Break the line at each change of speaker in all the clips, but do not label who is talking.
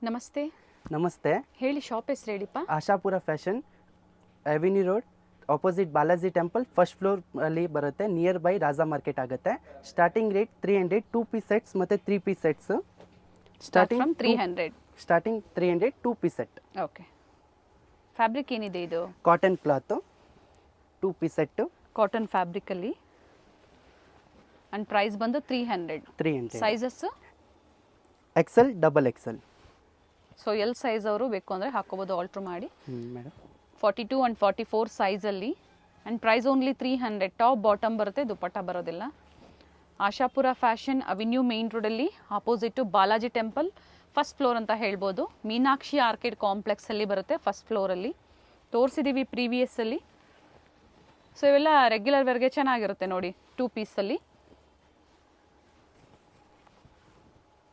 ನಮಸ್ತೆ.
ನಮಸ್ತೆ.
ಹೇಳಿ, ಶಾಪ್ ಹೆಸರು ಹೇಳಿಪ್ಪ.
Ashapura fashion, avenue road, opposite Balaji temple, first floor ಅಲ್ಲಿ ಬರುತ್ತೆ. ನಿಯರ್ ಬೈ ರಾಜಾ ಮಾರ್ಕೆಟ್ ಆಗುತ್ತೆ. ಸ್ಟಾರ್ಟಿಂಗ್ ರೇಟ್ 300, 2 ಪೀಸ್ ಸೆಟ್ಸ್ ಮತ್ತು 3 piece sets.
Starting from 300.
Starting 300, 2 piece set.
Okay. Fabric ಏನಿದೆ ಇದು?
Cotton cloth, 2 piece set.
Cotton ಫ್ಯಾಬ್ರಿಕಲ್ಲಿ ಆ್ಯಂಡ್ ಪ್ರೈಸ್ ಬಂದು 300. Sizes
XL, double XL.
So L size ಅವರು ಬೇಕು ಅಂದರೆ ಹಾಕೋಬೋದು, ಆಲ್ಟ್ರ್ ಮಾಡಿ.
ಮೇಡಮ್
42 ಆ್ಯಂಡ್ 44 ಸೈಜಲ್ಲಿ and price only 300. Top bottom ಬರುತ್ತೆ, ದುಪಟ್ಟ ಬರೋದಿಲ್ಲ. ಆಶಾಪುರ ಫ್ಯಾಷನ್, ಅವೆನ್ಯೂ ಮೇನ್ ರೋಡಲ್ಲಿ opposite Balaji temple, first floor ಅಂತ ಹೇಳ್ಬೋದು. ಮೀನಾಕ್ಷಿ ಆರ್ಕಿಡ್ ಕಾಂಪ್ಲೆಕ್ಸಲ್ಲಿ ಬರುತ್ತೆ, ಫಸ್ಟ್ ಫ್ಲೋರಲ್ಲಿ ತೋರಿಸಿದ್ದೀವಿ ಪ್ರೀವಿಯಸ್ಸಲ್ಲಿ. ಸೊ ಇವೆಲ್ಲ ರೆಗ್ಯುಲರ್ ವೇರ್ಗೆ ಚೆನ್ನಾಗಿರುತ್ತೆ ನೋಡಿ, 2 ಪೀಸಲ್ಲಿ.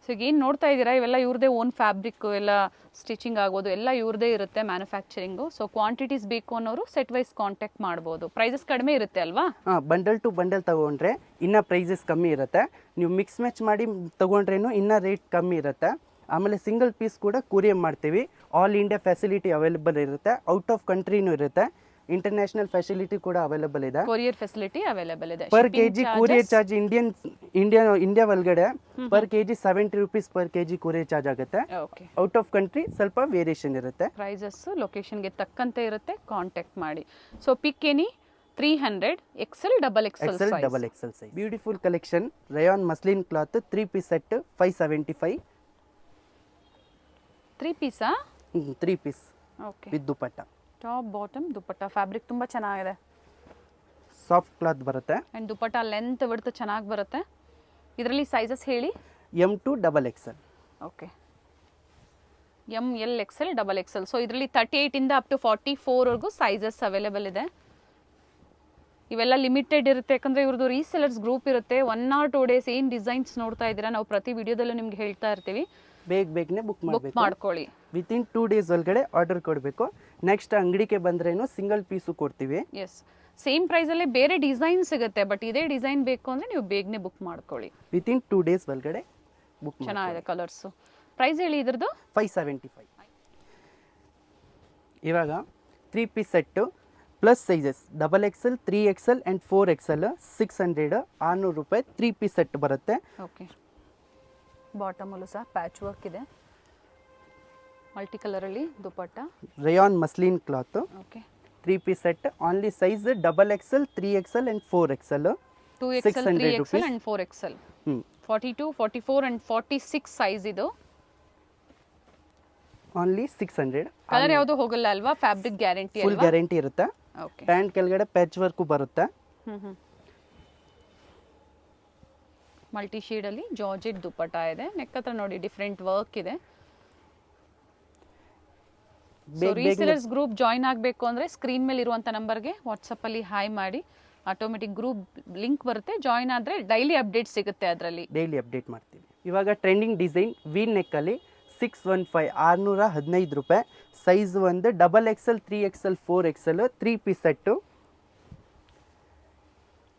ಸೊ ಈಗ ಏನು ನೋಡ್ತಾ ಇದ್ದೀರಾ, ಇವೆಲ್ಲ ಇವ್ರದೇ ಓನ್ ಫ್ಯಾಬ್ರಿಕ್ಕು, ಎಲ್ಲ ಸ್ಟಿಚಿಂಗ್ ಆಗೋದು ಎಲ್ಲ ಇವ್ರದೇ ಇರುತ್ತೆ, ಮ್ಯಾನುಫ್ಯಾಕ್ಚರಿಂಗು. ಸೊ ಕ್ವಾಂಟಿಟೀಸ್ ಬೇಕು ಅನ್ನೋರು ಸೆಟ್ ವೈಸ್ ಕಾಂಟ್ಯಾಕ್ಟ್ ಮಾಡ್ಬೋದು. ಪ್ರೈಸಸ್ ಕಡಿಮೆ ಇರುತ್ತೆ ಅಲ್ವಾ?
ಬಂಡಲ್ ಟು ಬಂಡಲ್ ತಗೊಂಡ್ರೆ ಇನ್ನೂ ಪ್ರೈಸಸ್ ಕಮ್ಮಿ ಇರುತ್ತೆ. ನೀವು ಮಿಕ್ಸ್ ಮ್ಯಾಚ್ ಮಾಡಿ ತಗೊಂಡ್ರೇನು ಇನ್ನೂ ರೇಟ್ ಕಮ್ಮಿ ಇರುತ್ತೆ. ಆಮೇಲೆ ಸಿಂಗಲ್ ಪೀಸ್ ಕೂಡ ಕೊರಿಯರ್ ಮಾಡ್ತೀವಿ. ಆಲ್ ಇಂಡಿಯಾ ಫೆಸಿಲಿಟಿ ಅವೈಲೇಬಲ್ ಇರುತ್ತೆ. ಔಟ್ ಆಫ್ ಕಂಟ್ರಿನೂ ಇರುತ್ತೆ. ಇಂಟರ್ನ್ಯಾಷನಲ್ ಫೆಸಿಲಿಟಿ ಕೂಡ ಅವೈಲೇಬಲ್ ಇದೆ.
ಕೊರಿಯರ್ ಫೆಸಿಲಿಟಿ ಅವೈಲೇಬಲ್ ಇದೆ.
Per KG courier charge India ಒಳಗಡೆ per KG 70 rupees per KG courier charge ಆಗುತ್ತೆ. ಔಟ್ ಆಫ್ ಕಂಟ್ರಿ ಸ್ವಲ್ಪ ವೇರಿಯೇಷನ್ ಇರುತ್ತೆ.
ಪ್ರೈಸಸ್ ಲೊಕೇಶನ್ಗೆ ತಕ್ಕಂತೆ ಇರುತ್ತೆ, ಕಾಂಟ್ಯಾಕ್ಟ್ ಮಾಡಿ. So pick any 300, XL, double XL
size. Beautiful collection, rayon muslin cloth, 3 piece set 575.
3 ಪೀಸಾ?
3 piece.
Okay.
With dupatta.
Top bottom dupatta. Fabric ತುಂಬ ಚೆನ್ನಾಗಿದೆ,
ಸಾಫ್ಟ್ ಕ್ಲಾತ್ ಬರುತ್ತೆ.
ಆ್ಯಂಡ್ ದುಪಟ್ಟ ಲೆಂತ್ ಬಿಡ್ತು ಚೆನ್ನಾಗಿ ಬರುತ್ತೆ. ಇದರಲ್ಲಿ ಸೈಜಸ್ ಹೇಳಿ.
M2 double XL.
Okay. ML XL double XL. So ಇದರಲ್ಲಿ 38 ಇಂದ ಅಪ್ ಟು 44ವರೆಗೂ ಸೈಜಸ್ ಅವೈಲೇಬಲ್ ಇದೆ. ಇವೆಲ್ಲ ಲಿಮಿಟೆಡ್ ಇರುತ್ತೆ, ಯಾಕಂದರೆ ಇವ್ರದ್ದು ರೀಸೆಲರ್ಸ್ ಗ್ರೂಪ್ ಇರುತ್ತೆ. 1 or 2 ಡೇಸ್ ಏನು ಡಿಸೈನ್ಸ್ ನೋಡ್ತಾ ಇದ್ದೀರಾ, ನಾವು ಪ್ರತಿ ವಿಡಿಯೋದಲ್ಲೂ ನಿಮ್ಗೆ ಹೇಳ್ತಾ ಇರ್ತೀವಿ.
ಬೇಗನೆ ಬುಕ್
ಮಾಡ್ಕೊಳ್ಳಿ.
ವಿತಿನ್ 2 ಡೇಸ್ ಒಳಗಡೆ ಆರ್ಡರ್ ಕೊಡಬೇಕು. ನೆಕ್ಸ್ಟ್ ಅಂಗಡಿಗೆ ಬಂದ್ರೇನು ಸಿಂಗಲ್ ಪೀಸು ಕೊಡ್ತೀವಿ.
ಎಸ್, ಸೇಮ್ ಪ್ರೈಸಲ್ಲೇ ಬೇರೆ ಡಿಸೈನ್ ಸಿಗುತ್ತೆ, ಬಟ್ ಇದೇ ಡಿಸೈನ್ ಬೇಕು ಅಂದರೆ ನೀವು ಬೇಗನೆ ಬುಕ್ ಮಾಡ್ಕೊಳ್ಳಿ.
ವಿತಿನ್ 2 ಡೇಸ್ ಒಳಗಡೆ ಬುಕ್.
ಚೆನ್ನಾಗಿದೆ ಕಲರ್ಸು. ಪ್ರೈಸ್ ಹೇಳಿ ಇದ್ರದ್ದು?
575. ಇವಾಗ 3 piece set plus sizes double XL, 3 XL and 4 XL 600, 600 ರೂಪಾಯಿ 3 ಪೀಸ್ ಸೆಟ್ ಬರುತ್ತೆ.
ಓಕೆ. ಬಾಟಮಲ್ಲೂ ಸಹ ಪ್ಯಾಚ್ ವರ್ಕ್ ಇದೆ, ಮಲ್ಟಿ ಕಲರಲ್ಲಿ dupatta.
Rayon muslin cloth.
Okay.
3 piece set. Only size double XL, 3 XL and 4 XL.
2 XL, 3 XL and 4 XL. 42, 44 and 46 size ಇದು.
Only 600.
Colour ಯಾವುದು ಹೋಗಲ್ಲ ಅಲ್ವಾ? ಫ್ಯಾಬ್ರಿಕ್ ಗ್ಯಾರಂಟಿ
ಫುಲ್ ಗ್ಯಾರಂಟಿ ಇರುತ್ತೆ.
ಓಕೆ.
ಪ್ಯಾಂಟ್ ಕೆಳಗಡೆ ಪ್ಯಾಚ್ ವರ್ಕು ಬರುತ್ತೆ.
Multi ಶೇಡಲ್ಲಿ georgette dupatta ಇದೆ. Neck ಹತ್ರ ನೋಡಿ ಡಿಫ್ರೆಂಟ್ ವರ್ಕ್ ಇದೆ. ರೀಸೆಲರ್ಸ್ ಗ್ರೂಪ್ ಜಾಯಿನ್ ಆಗಬೇಕು ಅಂದರೆ ಸ್ಕ್ರೀನ್ ಮೇಲೆ ಇರುವಂಥ ನಂಬರ್ಗೆ ವಾಟ್ಸಪ್ಪಲ್ಲಿ ಹಾಯ್ ಮಾಡಿ, ಆಟೋಮೆಟಿಕ್ ಗ್ರೂಪ್ ಲಿಂಕ್ ಬರುತ್ತೆ. ಜಾಯಿನ್ ಆದರೆ ಡೈಲಿ ಅಪ್ಡೇಟ್ ಸಿಗುತ್ತೆ, ಅದರಲ್ಲಿ ಡೈಲಿ
ಅಪ್ಡೇಟ್ ಮಾಡ್ತೀವಿ. ಇವಾಗ ಟ್ರೆಂಡಿಂಗ್ ಡಿಸೈನ್ ವಿ ನೆಕ್ಕಲ್ಲಿ 615, 615 ರೂಪಾಯಿ. ಸೈಜ್ ಒಂದು double XL, 3 XL, 4 XL 3 piece set.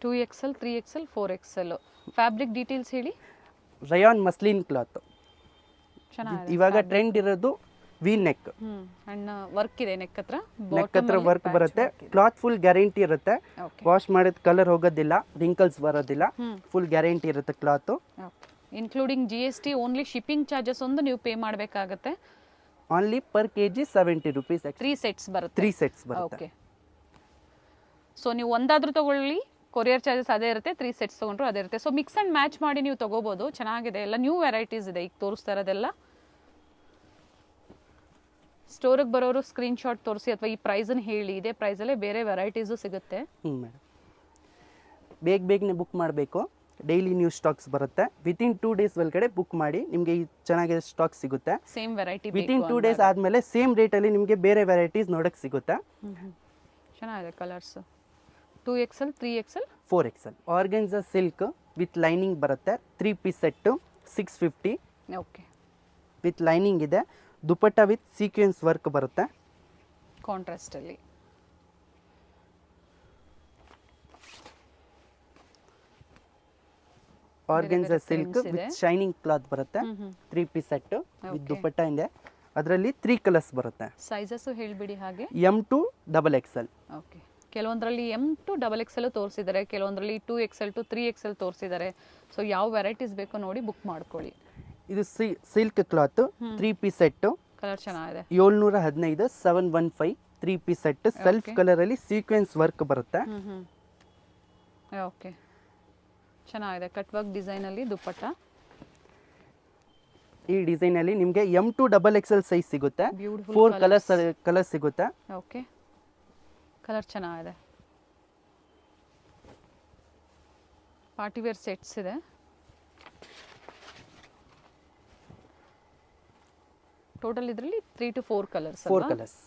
2 XL, 3 XL, 4 XL. Fabric details ಹೇಳಿ.
Rayon muslin cloth.
ಚೆನ್ನಾಗಿದೆ.
ಇವಾಗ ಟ್ರೆಂಡ್ ಇರೋದು ವಿ ನೆಕ್.
ಅಂಡ್ ವರ್ಕ್ ಇದೆ ನೆಕ್ ಹತ್ರ
ವರ್ಕ್ ಬರುತ್ತೆ. ಕ್ಲಾತ್ ಫುಲ್ ಗ್ಯಾರಂಟಿ ಇರುತ್ತೆ. ವಾಶ್ ಮಾಡಿದ ಕಲರ್ ಹೋಗೋದಿಲ್ಲ, ರಿಂಕಲ್ಸ್ ಬರೋದಿಲ್ಲ. ಫುಲ್ ಗ್ಯಾರಂಟಿ ಇರುತ್ತೆ cloth.
Including GST. Only shipping charges ಒಂದು ನೀವು ಪೇ ಮಾಡಬೇಕಾಗುತ್ತೆ.
Only per KG 70 rupees.
3 sets ಬರುತ್ತೆ.
3 ಸೆಟ್ಸ್ ಬರುತ್ತೆ.
ಓಕೆ. ಸೊ ನೀವು ಒಂದಾದ್ರೂ ತಗೊಳ್ಳಿ, ಕೊರಿಯರ್ ಚಾರ್ಜಸ್ ಅದೇ ಇರುತ್ತೆ. 3 ಸೆಟ್ಸ್ ತೊಗೊಂಡ್ರು ಅದೇ ಇರುತ್ತೆ. ಸೊ ಮಿಕ್ಸ್ ಆ್ಯಂಡ್ ಮ್ಯಾಚ್ ಮಾಡಿ ನೀವು ತೊಗೋಬೋದು. ಚೆನ್ನಾಗಿದೆ, ಎಲ್ಲ ನ್ಯೂ ವೆರೈಟೀಸ್ ಇದೆ ಈಗ ತೋರಿಸ್ತಾ ಇರೋದೆಲ್ಲ. ಸ್ಟೋರಿಗೆ ಬರೋರು ಸ್ಕ್ರೀನ್ಶಾಟ್ ತೋರಿಸಿ ಅಥವಾ ಈ ಪ್ರೈಸನ್ನು ಹೇಳಿ, ಇದೇ ಪ್ರೈಸಲ್ಲೇ ಬೇರೆ ವೆರೈಟೀಸು ಸಿಗುತ್ತೆ.
ಮೇಡಮ್ ಬೇಗನೆ ಬುಕ್ ಮಾಡಬೇಕು. ಡೈಲಿ ನ್ಯೂ ಸ್ಟಾಕ್ಸ್ ಬರುತ್ತೆ. ವಿತಿನ್ 2 ಡೇಸ್ ಒಳಗಡೆ ಬುಕ್ ಮಾಡಿ, ನಿಮಗೆ ಈ ಚೆನ್ನಾಗಿರೋ ಸ್ಟಾಕ್ ಸಿಗುತ್ತೆ.
ಸೇಮ್ ವೆರೈಟಿ
ವಿತಿನ್ 2 ಡೇಸ್ ಆದಮೇಲೆ ಸೇಮ್ ರೇಟಲ್ಲಿ ನಿಮಗೆ ಬೇರೆ ವೆರೈಟೀಸ್ ನೋಡೋಕ್ಕೆ ಸಿಗುತ್ತೆ.
ಚೆನ್ನಾಗಿದೆ colours. 2 XL, 3 XL,
4 XL. Organza silk with lining ಬರುತ್ತೆ. 3 piece set 650.
Okay.
With lining ಇದೆ. ದುಪಟ್ಟ ವಿತ್ ಸೀಕ್ವೆನ್ಸ್ ವರ್ಕ್ ಬರುತ್ತೆ,
ಕಾಂಟ್ರಾಸ್ಟಲ್ಲಿ.
ಆರ್ಗೆನ್ಸಾ ಸಿಲ್ಕ್
prints ಇದೆ.
ವಿತ್ ಶೈನಿಂಗ್ ಕ್ಲಾತ್ ಬರುತ್ತೆ 3 ಪೀಸ್ ಸೆಟ್ ವಿತ್ ದುಪಟ್ಟ ಇದೆ. ಅದರಲ್ಲಿ 3 ಕಲರ್ಸ್ ಬರುತ್ತೆ.
ಸೈಜಸ್ಸು ಹೇಳ್ಬಿಡಿ ಹಾಗೆ.
M2 XXL.
Okay, ಕೆಲವೊಂದರಲ್ಲಿ M2 XXL ತೋರಿಸಿದ್ದಾರೆ, ಕೆಲವೊಂದರಲ್ಲಿ 2XL to 3XL ತೋರಿಸಿದ್ದಾರೆ. ಸೊ ಯಾವ ವೆರೈಟೀಸ್ ಬೇಕೋ ನೋಡಿ ಬುಕ್ ಮಾಡ್ಕೊಳ್ಳಿ.
ಇದು silk cloth 3 piece set
colour ಚೆನ್ನಾಗಿದೆ.
715 715 3 ಪೀಸ್ ಸೆಟ್ ಸೆಲ್ಫ್ ಕಲರ್ ಅಲ್ಲಿ ಸೀಕ್ವೆನ್ಸ್ ವರ್ಕ್ ಬರುತ್ತೆ.
ಓಕೆ, ಚೆನ್ನಾಗಿದೆ. ಕಟ್ ವರ್ಕ್ ಡಿಸೈನ್ ಅಲ್ಲಿ ದುಪ್ಪಟ್ಟ.
ಈ ಡಿಸೈನ್ ಅಲ್ಲಿ ನಿಮಗೆ M2 XXL ಸೈಜ್ ಸಿಗುತ್ತೆ.
Beautiful
4 ಕಲರ್ಸ್ ಸಿಗುತ್ತೆ.
ಓಕೆ, ಕಲರ್ ಚೆನ್ನಾಗಿದೆ. ಪಾರ್ಟಿ ವೇರ್ ಸೆಟ್ಸ್ ಇದೆ. ಟೋಟಲ್ ಇದರಲ್ಲಿ 3 to 4 ಕಲರ್ಸ್.
4 ಕಲರ್ಸ್.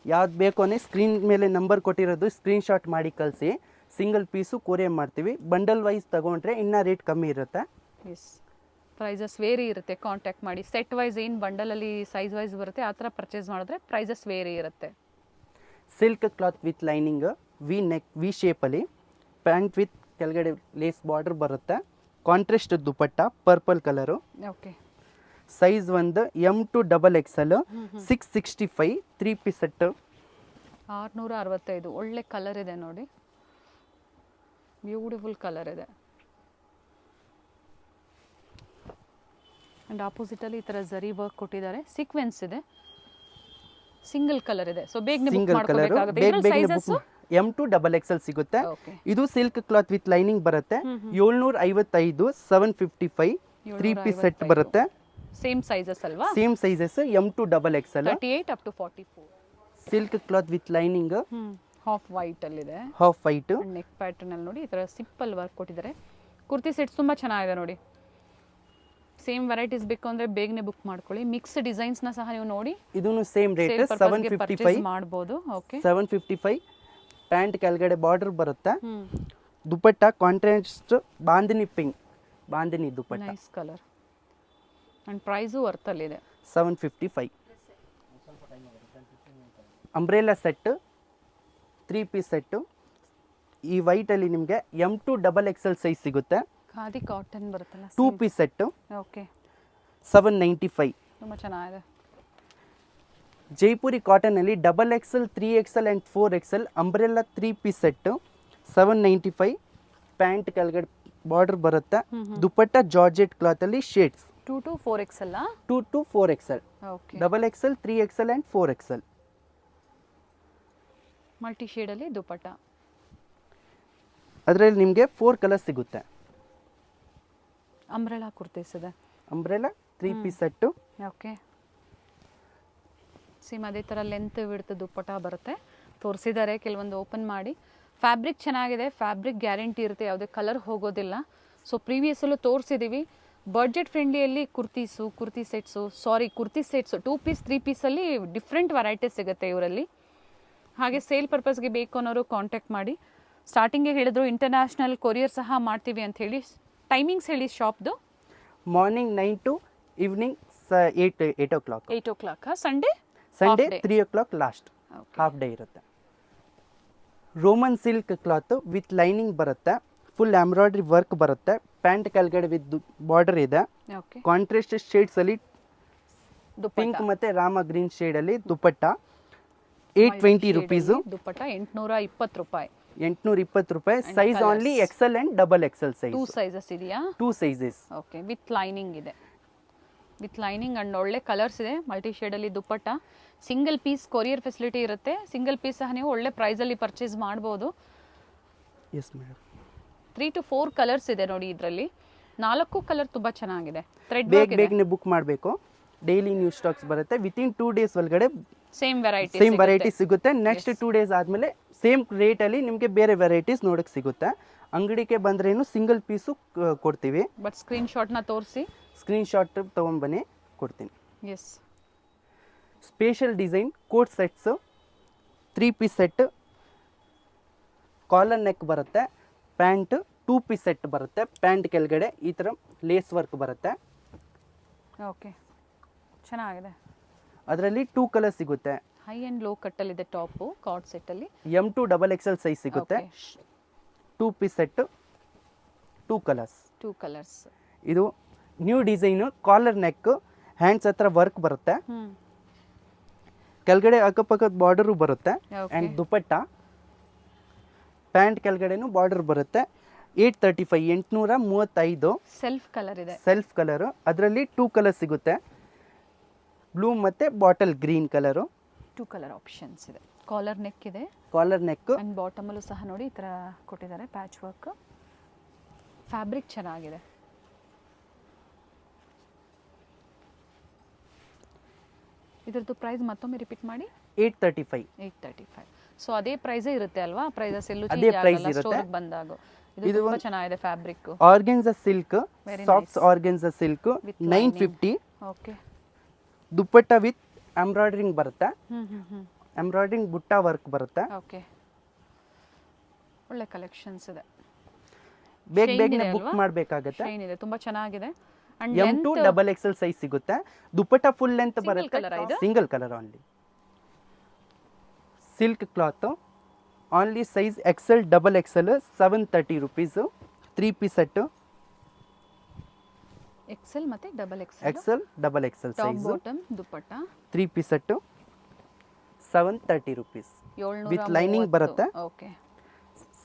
ಯಾವ್ದು ಬೇಕು ಅಂದರೆ ಸ್ಕ್ರೀನ್ ಮೇಲೆ ನಂಬರ್ ಕೊಟ್ಟಿರೋದು ಸ್ಕ್ರೀನ್ ಶಾಟ್ ಮಾಡಿ ಕಳಿಸಿ. ಸಿಂಗಲ್ ಪೀಸು ಕೊರಿಯರ್ ಮಾಡ್ತೀವಿ. ಬಂಡಲ್ ವೈಸ್ ತಗೊಂಡ್ರೆ ಇನ್ನೂ ರೇಟ್ ಕಮ್ಮಿ ಇರುತ್ತೆ.
ಎಸ್, ಪ್ರೈಸಸ್ ವೇರಿ ಇರುತ್ತೆ. ಕಾಂಟ್ಯಾಕ್ಟ್ ಮಾಡಿ. ಸೆಟ್ ವೈಸ್ ಏನು ಬಂಡಲಲ್ಲಿ ಸೈಜ್ ವೈಸ್ ಬರುತ್ತೆ ಆ ಥರ ಪರ್ಚೇಸ್ ಮಾಡಿದ್ರೆ ಪ್ರೈಸಸ್ ವೇರಿ ಇರುತ್ತೆ.
Silk cloth with lining, V ಶೇಪಲ್ಲಿ, ಪ್ಯಾಂಟ್ ವಿತ್ ಕೆಳಗಡೆ ಲೇಸ್ ಬಾರ್ಡರ್ ಬರುತ್ತೆ. Contrast dupatta purple colour.
Okay,
size ಒಂದು M2 XXL 665 3 ಪೀಸ್ ಸೆಟ್.
665. ಒಳ್ಳೆ ಕಲರ್ ಇದೆ ನೋಡಿ, ಬ್ಯೂಟಿಫುಲ್ ಕಲರ್ ಇದೆ. ಆ್ಯಂಡ್ ಆಪೋಸಿಟಲ್ಲಿ ಈ ಥರ ಜರಿ ವರ್ಕ್ ಕೊಟ್ಟಿದ್ದಾರೆ. ಸೀಕ್ವೆನ್ಸ್ ಇದೆ, ಸಿಂಗಲ್ ಕಲರ್ ಇದೆ. ಸೊ ಬೇಗನೆ ಬುಕ್
ಸಿಂಗಲ್ ಕಲರ್
ಮಾಡ್ಕೋಬೇಕಾಗುತ್ತೆ. ಸೈಜಸ್
M2 XXL ಸಿಗುತ್ತೆ.
ಓಕೆ,
ಇದು ಸಿಲ್ಕ್ ಕ್ಲಾತ್ ವಿತ್ ಲೈನಿಂಗ್ ಬರುತ್ತೆ. 755 755 3 ಪೀಸ್ ಸೆಟ್ ಬರುತ್ತೆ.
ಸೇಮ್ ಸೈಜಸ್ ಅಲ್ವಾ?
Same sizes M2 XXL
38 up to 44.
Silk cloth with lining,
half white ಅಲ್ಲಿದೆ.
Half white.
ನೆಕ್ ಪ್ಯಾಟರ್ನ್ ಅಲ್ಲಿ ನೋಡಿ ಈ ಥರ ಸಿಂಪಲ್ ವರ್ಕ್ ಕೊಟ್ಟಿದ್ದಾರೆ. ಕುರ್ತಿ ಸೆಟ್ಸ್ ತುಂಬ ಚೆನ್ನಾಗಿದೆ ನೋಡಿ. ಸೇಮ್ ವೆರೈಟೀಸ್ ಬೇಕು ಅಂದ್ರೆ ಬೇಗನೆ ಬುಕ್ ಮಾಡ್ಕೊಳ್ಳಿ. ಮಿಕ್ಸ್ ಡಿಸೈನ್ಸ್ ನ ಸಹ ನೀವು ನೋಡಿ
ಇದನ್ನು ಸೇಮ್ ರೇಟ್ 755
ಮಾಡಬಹುದು. ಓಕೆ,
755. ಪ್ಯಾಂಟ್ ಕೆಳಗಡೆ ಬಾರ್ಡರ್ ಬರುತ್ತೆ. Dupatta contrast bandhini pink, bandhini dupatta.
Nice colour and price worth ಅಲ್ಲಿ ಇದೆ.
755. Umbrella set 3 piece set. ಈ ವೈಟ್ ಅಲ್ಲಿ ನಿಮಗೆ M2 XXL ಸೈಜ್ ಸಿಗುತ್ತೆ.
ಖಾದಿ ಕಾಟನ್ ಬರುತ್ತಲ್ಲ
2 ಪೀಸ್ ಸೆಟ್.
ಓಕೆ,
795.
ತುಂಬ ಚೆನ್ನಾಗಿದೆ.
ಜೈಪುರಿ ಕಾಟನ್ ಅಲ್ಲಿ XXL 3XL and 4XL umbrella 3 piece set 795. Pant ಕೆಳಗಡೆ ಬಾರ್ಡರ್ ಬರುತ್ತೆ. ದುಪಟ್ಟ ಜಾರ್ಜೆಟ್ ಕ್ಲಾತ್ ಅಲ್ಲಿ shades
2 to 4XL.
2 to 4XL.
Okay,
XXL 3XL and 4XL.
Multi shade ಅಲ್ಲಿ ದುಪಟ್ಟ.
ಅದರಲ್ಲಿ ನಿಮಗೆ 4 ಕಲರ್ಸ್ ಸಿಗುತ್ತೆ.
ಅಂಬ್ರೆಲಾ ಕುರ್ತೀಸ್ ಇದೆ.
Umbrella 3 piece set.
Okay, same ಅದೇ ಥರ ಲೆಂತ್ ವಿಡ್ತ್ ದುಪ್ಪಟ ಬರುತ್ತೆ. ತೋರಿಸಿದ್ದಾರೆ, ಕೆಲವೊಂದು ಓಪನ್ ಮಾಡಿ. ಫ್ಯಾಬ್ರಿಕ್ ಚೆನ್ನಾಗಿದೆ, ಫ್ಯಾಬ್ರಿಕ್ ಗ್ಯಾರಂಟಿ ಇರುತ್ತೆ, ಯಾವುದೇ ಕಲರ್ ಹೋಗೋದಿಲ್ಲ. ಸೊ ಪ್ರೀವಿಯಸ್ಸಲ್ಲೂ ತೋರಿಸಿದ್ದೀವಿ. ಬಡ್ಜೆಟ್ ಫ್ರೆಂಡ್ಲಿಯಲ್ಲಿ ಕುರ್ತಿ ಸೆಟ್ಸು 2 ಪೀಸ್ 3 ಪೀಸಲ್ಲಿ ಡಿಫ್ರೆಂಟ್ ವೆರೈಟೀಸ್ ಸಿಗುತ್ತೆ ಇವರಲ್ಲಿ. ಹಾಗೆ ಸೇಲ್ ಪರ್ಪಸ್ಗೆ ಬೇಕು ಅನ್ನೋರು ಕಾಂಟ್ಯಾಕ್ಟ್ ಮಾಡಿ. ಸ್ಟಾರ್ಟಿಂಗೇ ಹೇಳಿದ್ರು ಇಂಟರ್ನ್ಯಾಷನಲ್ ಕೊರಿಯರ್ ಸಹ ಮಾಡ್ತೀವಿ ಅಂತ ಹೇಳಿ. ಟೈಮಿಂಗ್ಸ್ ಹೇಳಿ ಶಾಪ್ದು.
Morning 9 to evening 8 o'clock.
8 o'clock. Sunday
3 o'clock last. Half day ಇರುತ್ತೆ. Roman silk cloth with lining ಬರುತ್ತೆ. ಫುಲ್ ಎಂಬ್ರಾಯ್ಡ್ರಿ ವರ್ಕ್ ಬರುತ್ತೆ. ಪ್ಯಾಂಟ್ ಕೆಳಗಡೆ ವಿತ್ ಬಾರ್ಡರ್ ಇದೆ.
ಓಕೆ,
ಕಾಂಟ್ರಾಸ್ಟ್ ಶೇಡ್ಸ್ ಅಲ್ಲಿ ಪಿಂಕ್ ಮತ್ತೆ ರಾಮ ಗ್ರೀನ್ ಶೇಡ್ ಅಲ್ಲಿ ದುಪಟ್ಟ. 820 rupees.
ದುಪಟ್ಟ 820 ರೂಪಾಯಿ.
820 ರೂಪಾಯಿ. Size only XL and XXL size.
2 sizes ಇದೆಯಾ?
2 ಸೈಜಸ್.
ಓಕೆ, ವಿತ್ ಲೈನಿಂಗ್ ಇದೆ. ವಿತ್ ಲೈನಿಂಗ್ ಅಂಡ್ ಒಳ್ಳೆ ಕಲರ್ಸ್ ಇದೆ. ಮಲ್ಟಿ ಶೇಡಲ್ಲಿ ದುಪ್ಪಟ್ಟ. ಸಿಂಗಲ್ ಪೀಸ್ ಕೊರಿಯರ್ ಫೆಸಿಲಿಟಿ ಇರುತ್ತೆ. ಸಿಂಗಲ್ ಪೀಸ್ ಸಹ ನೀವು ಒಳ್ಳೆ ಪ್ರೈಸಲ್ಲಿ ಪರ್ಚೇಸ್ ಮಾಡ್ಬೋದು.
Yes madam.
3 to 4 ಕಲರ್ಸ್ ಇದೆ ನೋಡಿ ಇದರಲ್ಲಿ. 4 ಕಲರ್ ತುಂಬ ಚೆನ್ನಾಗಿದೆ. ಥ್ರೆಡ್
ಬೇಗನೆ ಬುಕ್ ಮಾಡಬೇಕು. ಡೈಲಿ ನ್ಯೂ ಸ್ಟಾಕ್ಸ್ ಬರುತ್ತೆ. ವಿತಿನ್ 2 days ಒಳಗಡೆ
ಸೇಮ್
ವೆರೈಟಿ ಸಿಗುತ್ತೆ. ನೆಕ್ಸ್ಟ್ 2 days ಆದಮೇಲೆ ಸೇಮ್ ರೇಟಲ್ಲಿ ನಿಮಗೆ ಬೇರೆ ವೆರೈಟೀಸ್ ನೋಡೋಕ್ಕೆ ಸಿಗುತ್ತೆ. ಅಂಗಡಿಗೆ ಬಂದ್ರೇನು ಸಿಂಗಲ್ ಪೀಸು ಕೊಡ್ತೀವಿ.
ಬಟ್ ಸ್ಕ್ರೀನ್ ಶಾಟ್ನ ತೋರಿಸಿ,
ಸ್ಕ್ರೀನ್ ಶಾಟ್ ತೊಗೊಂಡ್ಬನ್ನಿ, ಕೊಡ್ತೀನಿ.
Yes,
special design coat sets 3 piece set. Collar neck ಬರುತ್ತೆ. ಪ್ಯಾಂಟ್ 2 ಪೀಸ್ ಸೆಟ್ ಬರುತ್ತೆ. ಪ್ಯಾಂಟ್ ಕೆಳಗಡೆ ಈ ಥರ ಲೇಸ್ ವರ್ಕ್ ಬರುತ್ತೆ.
ಓಕೆ, ಚೆನ್ನಾಗಿದೆ.
ಅದರಲ್ಲಿ 2 ಕಲರ್ ಸಿಗುತ್ತೆ.
ಹೈ ಆ್ಯಂಡ್ ಲೋ ಕಟ್ಟಲ್ಲಿದೆ ಟಾಪು. ಕಾರ್ಡ್ ಸೆಟ್ಟಲ್ಲಿ
M2 XXL ಸೈಜ್ ಸಿಗುತ್ತೆ. 2 ಪೀಸ್ ಸೆಟ್ 2 ಕಲರ್ಸ್.
2 ಕಲರ್ಸ್.
ಇದು new design, collar neck, hands ಹತ್ರ ವರ್ಕ್ ಬರುತ್ತೆ, ಕೆಳಗಡೆ ಅಕ್ಕಪಕ್ಕದ ಬಾರ್ಡರು ಬರುತ್ತೆ ಆ್ಯಂಡ್ ದುಪಟ್ಟ, ಪ್ಯಾಂಟ್ ಕೆಳಗಡೆನೂ ಬಾರ್ಡರ್ ಬರುತ್ತೆ. 835 835
ಸೆಲ್ಫ್ ಕಲರ್ ಇದೆ.
Self colour. ಅದರಲ್ಲಿ 2 ಕಲರ್ ಸಿಗುತ್ತೆ, ಬ್ಲೂ ಮತ್ತು bottle green colour.
2 colour options ಇದೆ. ಕಾಲರ್ ನೆಕ್ ಇದೆ,
ಕಾಲರ್ ನೆಕ್
ಆ್ಯಂಡ್ ಬಾಟಮಲ್ಲೂ ಸಹ ನೋಡಿ ಈ ಥರ ಕೊಟ್ಟಿದ್ದಾರೆ ಪ್ಯಾಚ್ ವರ್ಕ್. ಫ್ಯಾಬ್ರಿಕ್ ಚೆನ್ನಾಗಿದೆ. ಇದ್ರದ್ದು ಪ್ರೈಸ್ ಮತ್ತೊಮ್ಮೆ ರಿಪೀಟ್ ಮಾಡಿ.
835.
835. ಸೊ ಅದೇ ಪ್ರೈಸೇ ಇರುತ್ತೆ ಅಲ್ವಾ? ಪ್ರೈಸಸ್ ಎಲ್ಲೂ
ಅದೇ price ಇರುತ್ತೆ.
ಸ್ಟೋರ್ಗೆ ಬಂದಾಗ. ಇದು ತುಂಬಾ ಚೆನ್ನಾಗಿದೆ fabric.
Organza silk, soft organza silk, 950.
Okay.
Dupatta with embroidering ಬರುತ್ತೆ, ಎಂಬ್ರಾಯ್ಡ್ರಿಂಗ್ ಬುಟ್ಟ ವರ್ಕ್ ಬರುತ್ತೆ.
ಓಕೆ. ಒಳ್ಳೆ ಕಲೆಕ್ಷನ್ಸ್ ಇದೆ.
ಬೇಗನೆ ಬುಕ್ ಮಾಡಬೇಕಾಗುತ್ತೆ.
ಶೈನ್ ಇದೆ, ತುಂಬಾ ಚೆನ್ನಾಗಿದೆ. ಅಂಡ್
M2 XXL ಸೈಜ್ ಸಿಗುತ್ತೆ. ದುಪ್ಪಟ್ಟ ಫುಲ್ ಲೆಂತ್ ಬರುತ್ತೆ, single colour only. Silk cloth only size XL XXL 730 rupees. 3 piece set,
XL ಮತ್ತೆ double
XL XXL
top
size,
bottom dupatta
3 piece set 730 rupees.
730
with lining ಬರುತ್ತೆ.
Okay.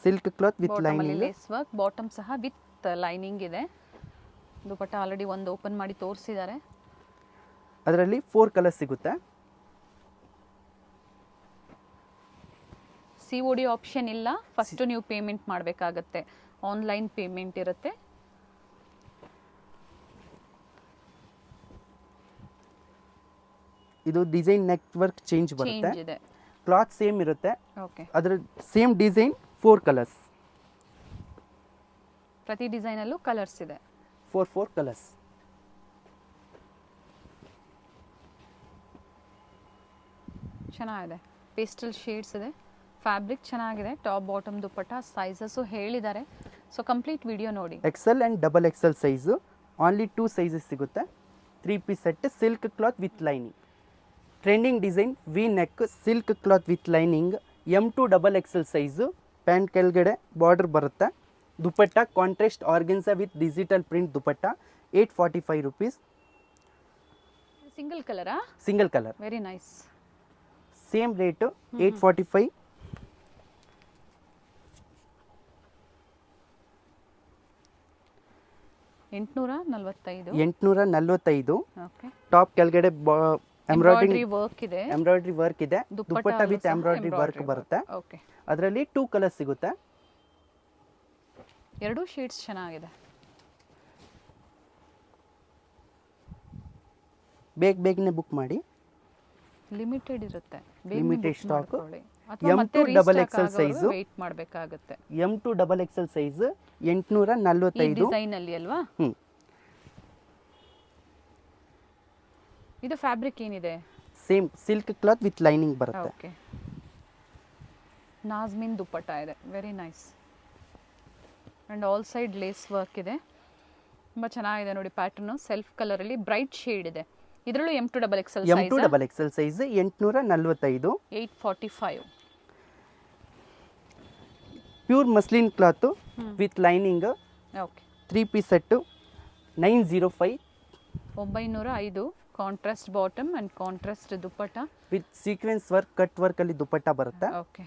Silk cloth with
bottom ಅಲ್ಲಿ
lining.
Lace work, bottom ಸಹ with lining ಇದೆ. Dupatta already ಒಂದು open ಮಾಡಿ ತೋರಿಸಿದ್ದಾರೆ.
ಅದರಲ್ಲಿ 4 colour ಸಿಗುತ್ತೆ.
COD ಆಪ್ಷನ್ ಇಲ್ಲ, ಫಸ್ಟ್ ನೀವು ಪೇಮೆಂಟ್ ಮಾಡಬೇಕಾಗತ್ತೆ. ಆನ್ಲೈನ್ ಪೇಮೆಂಟ್ ಇರುತ್ತೆ.
ಇದು ಡಿಸೈನ್ ನೆಕ್ ವರ್ಕ್ ಚೇಂಜ್ ಬರುತ್ತೆ,
ಚೇಂಜ್ ಇದೆ.
ಕ್ಲಾತ್ ಸೇಮ್ ಇರುತ್ತೆ.
ಓಕೆ.
ಅದರ ಸೇಮ್ ಡಿಸೈನ್ 4 ಕಲರ್ಸ್,
ಪ್ರತಿ ಡಿಸೈನ್ ಅಲ್ಲೂ ಕಲರ್ಸ್ ಇದೆ.
4 ಕಲರ್ಸ್.
ಚೆನ್ನಾಗಿದೆ, ಪೇಸ್ಟಲ್ ಶೇಡ್ಸ್ ಇದೆ. ಫ್ಯಾಬ್ರಿಕ್ ಚೆನ್ನಾಗಿದೆ. ಟಾಪ್ ಬಾಟಮ್ ದುಪ್ಪಟ್ಟ ಸೈಜಸ್ಸು ಹೇಳಿದ್ದಾರೆ. ಸೊ ಕಂಪ್ಲೀಟ್ ವಿಡಿಯೋ ನೋಡಿ.
XL and XXL size only 2 sizes ಸಿಗುತ್ತೆ. 3 piece set, silk cloth with lining. Trending design V neck, silk cloth with lining. M2 XXL size, pant ಕೆಳಗಡೆ border ಬರುತ್ತೆ. Dupatta contrast organza with digital print dupatta 845 rupees.
Single ಕಲರಾ?
Single colour,
very nice.
Same rate 845. $845.
Okay.
Top ಕೆಳಗಡೆ embroidery
work ಇದೆ,
embroidery work ಇದೆ. Dupatta with embroidery work ಬರುತ್ತೆ.
Okay.
ಅದರಲ್ಲಿ 2 colour ಸಿಗುತ್ತೆ.
2 shades ಚೆನ್ನಾಗಿದೆ.
ಬೇಗನೆ ಬುಕ್ ಮಾಡಿ,
ಲಿಮಿಟೆಡ್ ಇರುತ್ತೆ.
Limited stock.
ಅಥವಾ ಮತ್ತೆ
M2 XXL ಸೈಜ್,
ವೇಟ್ ಮಾಡಬೇಕಾಗುತ್ತೆ.
M2 XXL ಸೈಜ್ 845
ಡಿಸೈನ್ ಅಲ್ಲಿ ಅಲ್ವಾ? ಇದು ಫ್ಯಾಬ್ರಿಕ್ ಏನಿದೆ?
Same silk cloth with lining ಬರುತ್ತೆ.
ಓಕೆ. ನಾಜ್ಮಿನ್ ದುಪ್ಪಟ್ಟ ಇದೆ, very nice. And all side lace work ಇದೆ. ತುಂಬ ಚೆನ್ನಾಗಿದೆ ನೋಡಿ ಪ್ಯಾಟರ್ನು. ಸೆಲ್ಫ್ ಕಲರ್ ಅಲ್ಲಿ ಬ್ರೈಟ್ ಶೇಡ್ ಇದೆ. ಇದರಲ್ಲೂ M2 XXL
M2 XXL size 845.
845.
Pure muslin cloth with lining.
Okay.
3 piece set 905.
905. Contrast bottom and contrast dupatta
with sequence work, cut work ಅಲ್ಲಿ ದುಪ್ಪಟ್ಟ ಬರುತ್ತೆ.
Okay.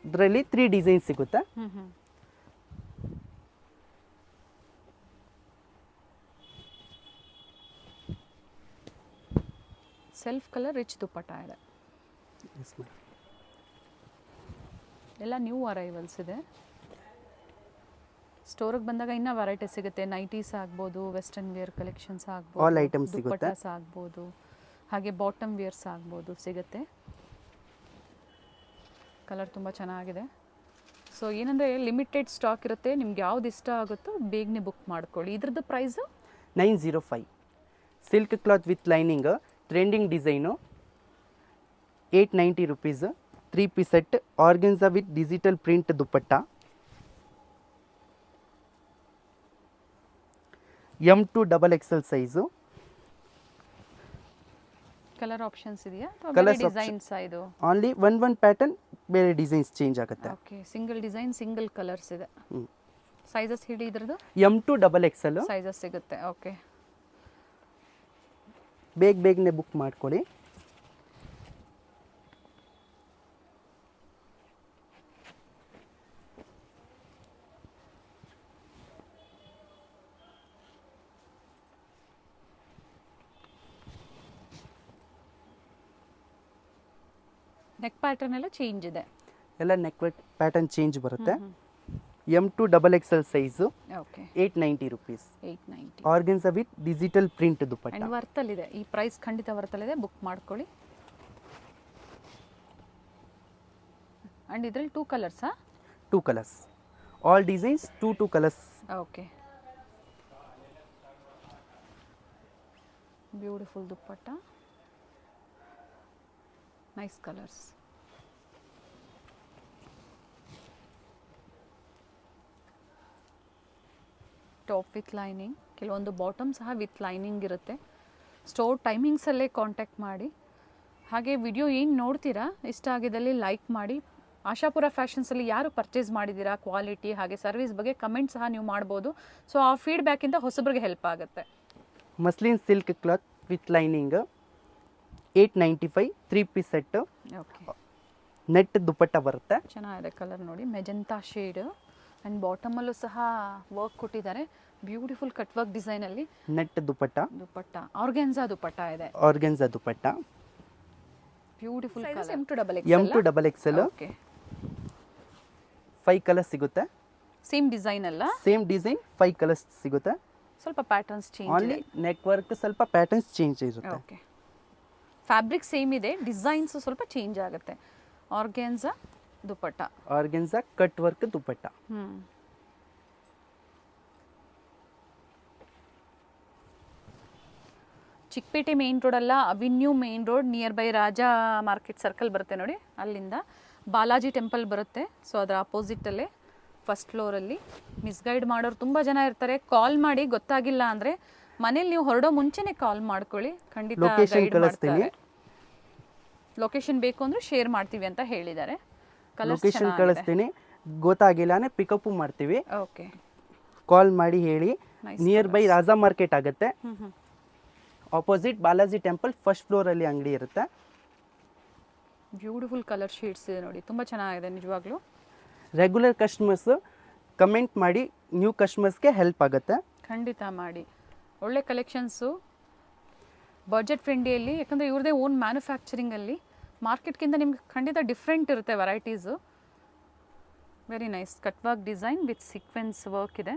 ಇದರಲ್ಲಿ 3 ಡಿಸೈನ್ ಸಿಗುತ್ತೆ.
ಸೆಲ್ಫ್ ಕಲರ್ ರಿಚ್ ದುಪ್ಪಟ್ಟ ಇದೆ. ಎಲ್ಲ new arrivals ಇದೆ. ಸ್ಟೋರಿಗೆ ಬಂದಾಗ ಇನ್ನೂ ವೆರೈಟಿ ಸಿಗುತ್ತೆ. ನೈಟೀಸ್ ಆಗ್ಬೋದು, ವೆಸ್ಟರ್ನ್ ವೇರ್ ಕಲೆಕ್ಷನ್ಸ್ ಆಗ್ಬೋದು,
ಆಲ್ ಐಟಮ್ಸ್ ಸಿಗುತ್ತೆ.
ದುಪ್ಪಟ್ಟಾಸ್ ಆಗ್ಬೋದು, ಹಾಗೆ ಬಾಟಮ್ ವೇರ್ಸ್ ಆಗ್ಬೋದು ಸಿಗುತ್ತೆ. ಕಲರ್ ತುಂಬ ಚೆನ್ನಾಗಿದೆ. ಸೊ ಏನಂದರೆ ಲಿಮಿಟೆಡ್ ಸ್ಟಾಕ್ ಇರುತ್ತೆ. ನಿಮ್ಗೆ ಯಾವ್ದು ಇಷ್ಟ ಆಗುತ್ತೋ ಬೇಗನೆ ಬುಕ್ ಮಾಡ್ಕೊಳ್ಳಿ. ಇದ್ರದ್ದು price
905. Silk cloth with lining, trending design 890 rupees. 3 piece set, organza with digital print dupatta. M2 XXL size.
Colour options ಇದೆಯಾ ಅಥವಾ
Colours
ಬೇರೆ ಡಿಸೈನ್ಸ್ ಇದು?
ಓನ್ಲಿ ಒನ್ ಪ್ಯಾಟರ್ನ್ ಬೇರೆ ಡಿಸೈನ್ಸ್ ಚೇಂಜ್ ಆಗುತ್ತೆ.
Okay, single design single colours ಇದೆ. Sizes ಹೇಳಿ ಇದ್ರದ್ದು?
M2 XXL
sizes ಸಿಗುತ್ತೆ. ಓಕೆ,
ಬೇಗನೆ ಬುಕ್ ಮಾಡ್ಕೊಳ್ಳಿ.
ನೆಕ್ ಪ್ಯಾಟರ್ನ್ ಎಲ್ಲ ಚೇಂಜ್ ಇದೆ.
ಎಲ್ಲ ನೆಕ್ ಪ್ಯಾಟರ್ನ್ ಚೇಂಜ್ ಬರುತ್ತೆ. M2 XXL size
okay,
890 rupees.
890.
Organza with digital print dupatta.
And ವರ್ತಲ್ಲಿದೆ, ಈ ಪ್ರೈಸ್ ಖಂಡಿತ ವರ್ತಲ್ಲಿದೆ, ಬುಕ್ ಮಾಡ್ಕೊಳ್ಳಿ. ಆ್ಯಂಡ್ ಇದರಲ್ಲಿ 2 ಕಲರ್ಸಾ?
2 colours, all designs 2 colours.
Okay, beautiful dupatta, nice colours. Top with lining, ಕೆಲವೊಂದು ಬಾಟಮ್ ಸಹ ವಿತ್ ಲೈನಿಂಗ್ ಇರುತ್ತೆ. ಸ್ಟೋರ್ ಟೈಮಿಂಗ್ಸಲ್ಲೇ ಕಾಂಟ್ಯಾಕ್ಟ್ ಮಾಡಿ. ಹಾಗೆ ವಿಡಿಯೋ ಏನು ನೋಡ್ತೀರಾ ಇಷ್ಟ ಆಗಿದ್ದಲ್ಲಿ ಲೈಕ್ ಮಾಡಿ. ಆಶಾಪುರ ಫ್ಯಾಷನ್ಸಲ್ಲಿ ಯಾರು ಪರ್ಚೇಸ್ ಮಾಡಿದ್ದೀರಾ, ಕ್ವಾಲಿಟಿ ಹಾಗೆ ಸರ್ವಿಸ್ ಬಗ್ಗೆ ಕಮೆಂಟ್ ಸಹ ನೀವು ಮಾಡ್ಬೋದು. ಸೊ ಆ ಫೀಡ್ಬ್ಯಾಕಿಂದ ಹೊಸಬ್ರಿಗೆ ಹೆಲ್ಪ್ ಆಗುತ್ತೆ.
Muslin silk cloth with lining 895 3 piece set.
Okay,
net dupatta ಬರುತ್ತೆ.
ಚೆನ್ನಾಗಿದೆ ಕಲರ್ ನೋಡಿ, ಮೆಜೆಂಟಾ ಶೇಡ್. ಆ್ಯಂಡ್ ಬಾಟಮಲ್ಲೂ ಸಹ ವರ್ಕ್ ಕೊಟ್ಟಿದ್ದಾರೆ, ಬ್ಯೂಟಿಫುಲ್ ಕಟ್ ವರ್ಕ್ ಡಿಸೈನಲ್ಲಿ.
ನೆಟ್ ದುಪಟ್ಟ,
ದುಪಟ್ಟ ಆರ್ಗೆನ್ಸಾ ದುಪಟ್ಟ ಇದೆ.
Organza dupatta,
beautiful colour.
M2 XXL.
Okay,
5 colours ಸಿಗುತ್ತೆ.
ಸೇಮ್ ಡಿಸೈನ್ ಅಲ್ಲ?
ಸೇಮ್ ಡಿಸೈನ್ 5 ಕಲರ್ಸ್ ಸಿಗುತ್ತೆ.
ಸ್ವಲ್ಪ ಪ್ಯಾಟರ್ನ್ಸ್ ಚೇಂಜ್
ಓನ್ಲಿ
ಇದೆ.
ನೆಕ್ ವರ್ಕ್ ಸ್ವಲ್ಪ ಪ್ಯಾಟರ್ನ್ಸ್ ಚೇಂಜ್ ಇರುತ್ತೆ.
ಓಕೆ, ಫ್ಯಾಬ್ರಿಕ್ ಸೇಮ್ ಇದೆ, ಡಿಸೈನ್ಸ್ ಸ್ವಲ್ಪ ಚೇಂಜ್ ಆಗುತ್ತೆ. Organza dupatta,
organza cut work dupatta.
Chickpet main road ಅಲ್ಲ, avenue main road, nearby Raja market circle ಬರುತ್ತೆ ನೋಡಿ, ಅಲ್ಲಿಂದ ಬಾಲಾಜಿ ಟೆಂಪಲ್ ಬರುತ್ತೆ. ಸೊ ಅದರ ಅಪೋಸಿಟಲ್ಲೇ ಫಸ್ಟ್ ಫ್ಲೋರಲ್ಲಿ. ಮಿಸ್ಗೈಡ್ ಮಾಡೋರು ತುಂಬ ಜನ ಇರ್ತಾರೆ. ಕಾಲ್ ಮಾಡಿ ಗೊತ್ತಾಗಿಲ್ಲ ಅಂದರೆ ಮನೇಲಿ ನೀವು ಹೊರಡೋ ಮುಂಚೆನೇ ಕಾಲ್ ಮಾಡ್ಕೊಳ್ಳಿ, ಖಂಡಿತ
ಲೊಕೇಶನ್
ಗೈಡ್
ಕಳಿಸ್ತೀನಿ.
ಮಾಡ್ತಾರೆ. ಲೊಕೇಶನ್ ಬೇಕು ಅಂದರೆ ಶೇರ್ ಮಾಡ್ತೀವಿ ಅಂತ ಹೇಳಿದ್ದಾರೆ.
ಲೊಕೇಶನ್ ಕಳಿಸ್ತೀನಿ, ಗೊತ್ತಾಗಿಲ್ಲ ಅಂದರೆ ಪಿಕಪ್ ಮಾಡ್ತೀವಿ.
ಓಕೆ,
ಕಾಲ್ ಮಾಡಿ ಹೇಳಿ.
Nice
near by Raja market ಆಗುತ್ತೆ. ಆಪೋಸಿಟ್ ಬಾಲಾಜಿ ಟೆಂಪಲ್ ಫಸ್ಟ್ ಫ್ಲೋರಲ್ಲಿ ಅಂಗಡಿ ಇರುತ್ತೆ.
ಬ್ಯೂಟಿಫುಲ್ ಕಲರ್ ಶೇಡ್ಸ್ ಇದೆ ನೋಡಿ, ತುಂಬ ಚೆನ್ನಾಗಿದೆ ನಿಜವಾಗ್ಲೂ.
ರೆಗ್ಯುಲರ್ ಕಸ್ಟಮರ್ಸ್ ಕಮೆಂಟ್ ಮಾಡಿ, ನ್ಯೂ ಕಸ್ಟಮರ್ಸ್ಗೆ ಹೆಲ್ಪ್ ಆಗುತ್ತೆ.
ಖಂಡಿತ ಮಾಡಿ. ಒಳ್ಳೆ ಕಲೆಕ್ಷನ್ಸು, ಬಜೆಟ್ ಫ್ರೆಂಡ್ಲಿಯಲ್ಲಿ, ಯಾಕಂದರೆ ಇವ್ರದೇ ಓನ್ ಮ್ಯಾನುಫ್ಯಾಕ್ಚರಿಂಗಲ್ಲಿ. ಮಾರ್ಕೆಟ್ಗಿಂತ ನಿಮ್ಗೆ ಖಂಡಿತ ಡಿಫ್ರೆಂಟ್ ಇರುತ್ತೆ varieties. Very nice cut work design with sequence work ಇದೆ.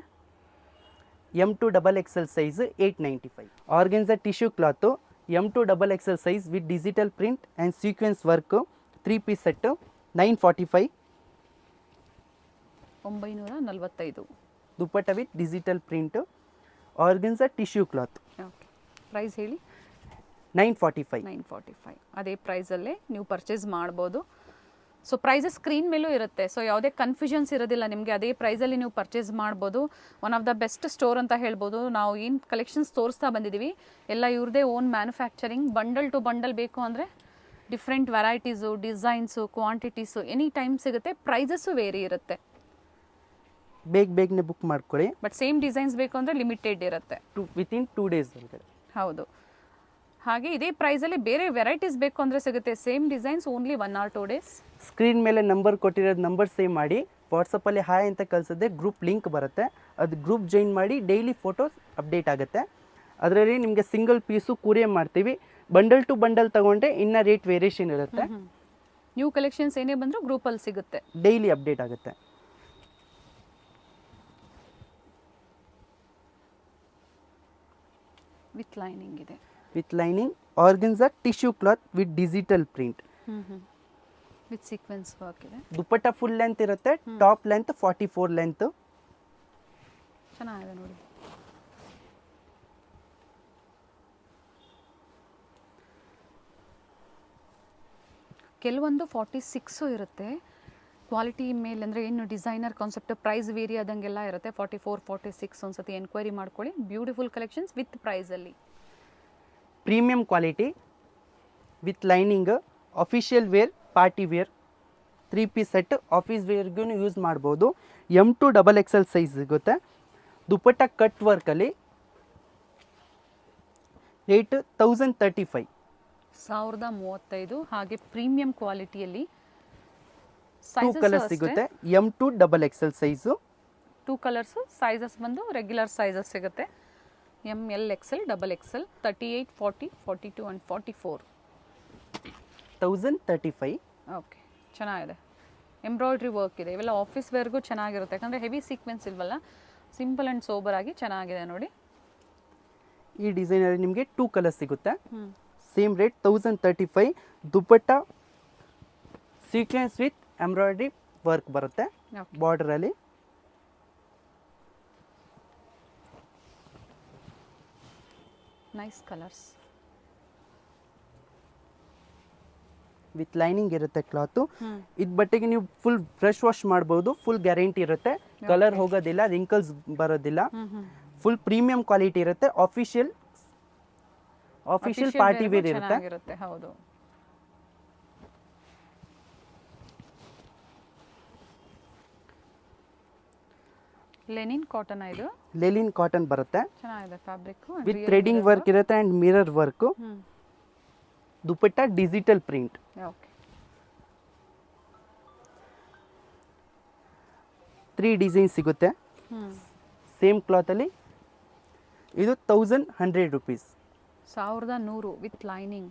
M2 XXL size 895. Organza tissue cloth M2 XXL size with digital print and sequence work 3 piece set 945.
945.
Dupatta with digital print, organza tissue cloth.
Okay, price ಹೇಳಿ?
945.
945. ಅದೇ ಪ್ರೈಸಲ್ಲೇ ನೀವು purchase ಮಾಡ್ಬೋದು. So prices screen ಮೇಲೂ ಇರುತ್ತೆ, so ಯಾವುದೇ confusions ಇರೋದಿಲ್ಲ ನಿಮಗೆ. ಅದೇ ಪ್ರೈಸಲ್ಲಿ ನೀವು ಪರ್ಚೇಸ್ ಮಾಡ್ಬೋದು. One of the best store ಅಂತ ಹೇಳ್ಬೋದು. ನಾವು ಏನು ಕಲೆಕ್ಷನ್ಸ್ ತೋರಿಸ್ತಾ ಬಂದಿದ್ದೀವಿ ಎಲ್ಲ ಇವ್ರದೇ own manufacturing. Bundle to bundle ಬೇಕು ಅಂದರೆ different varieties, designs, quantities any time ಸಿಗುತ್ತೆ. ಪ್ರೈಸಸ್ಸು ವೇರಿ ಇರುತ್ತೆ.
ಬೇಗನೆ ಬುಕ್ ಮಾಡ್ಕೊಳ್ಳಿ.
ಬಟ್ ಸೇಮ್ ಡಿಸೈನ್ಸ್ ಬೇಕು ಅಂದರೆ ಲಿಮಿಟೆಡ್ ಇರುತ್ತೆ,
ವಿತಿನ್ 2 days ಒಳಗಡೆ.
ಹೌದು. ಹಾಗೆ ಇದೇ ಪ್ರೈಸಲ್ಲಿ ಬೇರೆ ವೆರೈಟೀಸ್ ಬೇಕು ಅಂದರೆ ಸಿಗುತ್ತೆ. Same designs only 1 or 2 days.
Screen ಮೇಲೆ ನಂಬರ್ ಕೊಟ್ಟಿರೋದು ನಂಬರ್ ಸೇವ್ ಮಾಡಿ, ವಾಟ್ಸಪ್ಪಲ್ಲಿ ಹಾಯ್ ಅಂತ ಕಳಿಸಿದ್ರೆ ಗ್ರೂಪ್ ಲಿಂಕ್ ಬರುತ್ತೆ. ಅದು ಗ್ರೂಪ್ ಜಾಯಿನ್ ಮಾಡಿ ಡೈಲಿ ಫೋಟೋಸ್ ಅಪ್ಡೇಟ್ ಆಗುತ್ತೆ. ಅದರಲ್ಲಿ ನಿಮಗೆ ಸಿಂಗಲ್ ಪೀಸು ಕೂರಿಯರ್ ಮಾಡ್ತೀವಿ. ಬಂಡಲ್ ಟು ಬಂಡಲ್ ತಗೊಂಡ್ರೆ ಇನ್ನೂ ರೇಟ್ ವೇರಿಯೇಷನ್ ಇರುತ್ತೆ.
ನ್ಯೂ ಕಲೆಕ್ಷನ್ಸ್ ಏನೇ ಬಂದರೂ ಗ್ರೂಪಲ್ಲಿ ಸಿಗುತ್ತೆ,
ಡೈಲಿ ಅಪ್ಡೇಟ್ ಆಗುತ್ತೆ.
ವಿತ್ ಲೈನಿಂಗ್ ಇದೆ.
With lining, organza tissue cloth with digital print,
with sequence work ಇದೆ.
ದುಪಟ್ಟ ಫುಲ್ ಲೆಂತ್ ಇರುತ್ತೆ. Top length 44 length.
ಚೆನ್ನಾಗಿದೆ ನೋಡಿ. ಕೆಲವೊಂದು 46 ಇರುತ್ತೆ. ಕ್ವಾಲಿಟಿ ಮೇಲೆ ಅಂದರೆ ಏನು ಡಿಸೈನರ್ ಕಾನ್ಸೆಪ್ಟ್, ಪ್ರೈಸ್ ವೇರಿ ಆದಂಗೆಲ್ಲ ಇರುತ್ತೆ. 44, 46 ಒಂದ್ಸತಿ ಎನ್ಕ್ವೈರಿ ಮಾಡ್ಕೊಳ್ಳಿ. ಬ್ಯೂಟಿಫುಲ್ ಕಲೆಕ್ಷನ್ಸ್ ವಿತ್ ಪ್ರೈಸಲ್ಲಿ.
Premium quality with lining, official wear, party wear, 3 piece set office ವೇರ್ಗೂ ಯೂಸ್ ಮಾಡ್ಬೋದು. M2 XXL ಸೈಜ್ ಸಿಗುತ್ತೆ. ದುಪ್ಪಟ್ಟ ಕಟ್ ವರ್ಕಲ್ಲಿ ರೇಟ್ 1035.
1035. ಹಾಗೆ ಪ್ರೀಮಿಯಂ ಕ್ವಾಲಿಟಿಯಲ್ಲಿ
2 ಕಲರ್ಸ್ ಸಿಗುತ್ತೆ. M2 XXL size.
2 colours. Sizes ಬಂದು ರೆಗ್ಯುಲರ್ ಸೈಜಸ್ ಸಿಗುತ್ತೆ. ML XL XXL 38, 40, 42 and 44.
1035.
Okay, ಚೆನ್ನಾಗಿದೆ. Embroidery work ಇದೆ. ಇವೆಲ್ಲ ಆಫೀಸ್ ವೇರ್ಗೂ ಚೆನ್ನಾಗಿರುತ್ತೆ, ಯಾಕಂದರೆ ಹೆವಿ ಸೀಕ್ವೆನ್ಸ್ ಇಲ್ವಲ್ಲ. ಸಿಂಪಲ್ ಆ್ಯಂಡ್ ಸೋಬರ್ ಆಗಿ ಚೆನ್ನಾಗಿದೆ ನೋಡಿ.
ಈ ಡಿಸೈನಲ್ಲಿ ನಿಮಗೆ 2 ಕಲರ್ಸ್ ಸಿಗುತ್ತೆ. Same rate 1035. Dupatta sequence with embroidery work ಬರುತ್ತೆ ಬಾರ್ಡರಲ್ಲಿ.
Nice colours.
ವಿತ್ ಲೈನಿಂಗ್ ಇರುತ್ತೆ ಕ್ಲಾತು. ಇದು ಬಟ್ಟೆಗೆ ನೀವು ಫುಲ್ ಬ್ರಷ್ ವಾಶ್ ಮಾಡ್ಬೋದು. ಫುಲ್ ಗ್ಯಾರಂಟಿ ಇರುತ್ತೆ, ಕಲರ್ ಹೋಗೋದಿಲ್ಲ, ರಿಂಕಲ್ಸ್ ಬರೋದಿಲ್ಲ. ಫುಲ್ ಪ್ರೀಮಿಯಂ ಕ್ವಾಲಿಟಿ ಇರುತ್ತೆ. ಆಫಿಷಿಯಲ್ ಪಾರ್ಟಿ ವೇರ್ ಇರುತ್ತೆ.
ಹೌದು. ಲೆನಿನ್ ಕಾಟನ್ ಇದು.
ಲೆನಿನ್ ಕಾಟನ್ ಬರುತ್ತೆ.
ಚೆನ್ನಾಗಿದೆ ಫ್ಯಾಬ್ರಿಕ್.
ವಿತ್ ಥ್ರೆಡಿಂಗ್ ವರ್ಕ್ ಇರುತ್ತೆ and mirror work. Dupatta digital print.
Okay.
3 design ಸಿಗುತ್ತೆ ಸೇಮ್ ಕ್ಲಾತ್ ಅಲ್ಲಿ. ಇದು 1100 rupees.
1100 with lining.